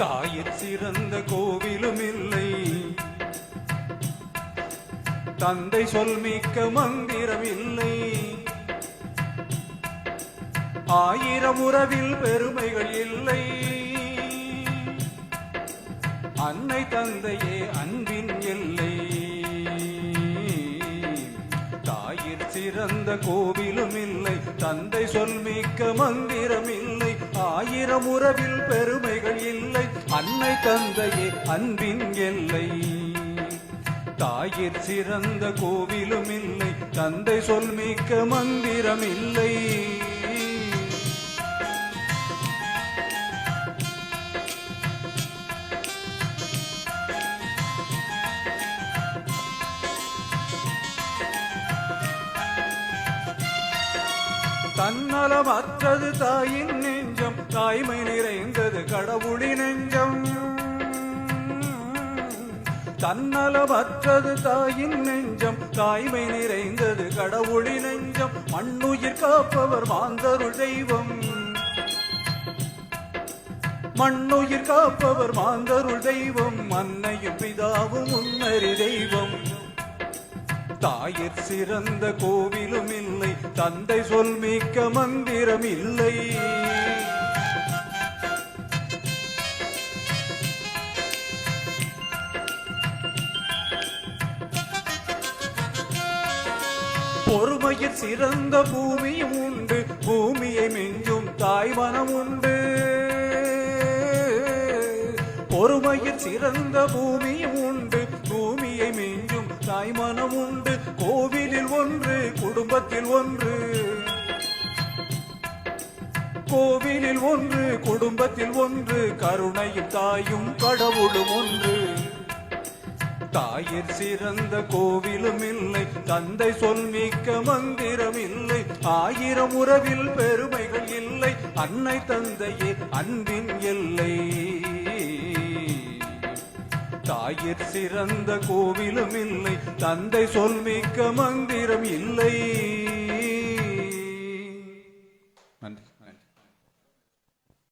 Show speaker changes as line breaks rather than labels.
தாயிற் சிறந்த கோவிலும் இல்லை, தந்தை சொல்மிக்க மந்திரம் இல்லை. ஆயிரம் உறவில் பெருமைகள் இல்லை, அன்னை தந்தையே அன்பின் எல்லை. தாயிற் சிறந்த கோவிலும் இல்லை, தந்தை சொல்மிக்க மந்திரம் இல்லை. ஆயிரம் உறவில் பெருமைகள் இல்லை, அன்னை தந்தையே அன்பின் எல்லை. தாயிற் சிறந்த கோவிலும் இல்லை, தந்தை சொல்மிக்க மந்திரம் இல்லை. தன்னலமற்றது தாயின் நெஞ்சம், தாய்மை நிறைந்தது கடவுளின் நெஞ்சம். தன்னலமற்றது தாயின் நெஞ்சம், தாய்மை நிறைந்தது கடவுளின் நெஞ்சம். மண்ணுயிர் காப்பவர் மாந்தருள் தெய்வம், மண்ணுயிர் காப்பவர் மாந்தருள் தெய்வம். அன்னையும் பிதாவும் முன்னறி தெய்வம். தாயிற் சிறந்த கோவிலும் இல்லை, தந்தை சொல்மிக்க மந்திரம் இல்லை. பொறுமையில் சிறந்த பூமியும் உண்டு, பூமியை மிஞ்சும் தாய் மனம் உண்டு. பொறுமையில் சிறந்த பூமியும் உண்டு, பூமியை மிஞ்சும் தாய் மனம் உண்டு. கோவிலில் ஒன்று, குடும்பத்தில் ஒன்று, கோவிலில் ஒன்று, குடும்பத்தில் ஒன்று. கருணையும் தாயும் கடவுளும் ஒன்று. தாயிற் சிறந்த கோவிலும் இல்லை, தந்தை சொல்மிக்க மந்திரம் இல்லை. ஆயிரம் உறவில் பெருமைகள் இல்லை, அன்னை தந்தையே அன்பின் எல்லை. தாயிற் சிறந்த கோவிலும் இல்லை, தந்தை சொல்மிக்க மந்திரம் இல்லை.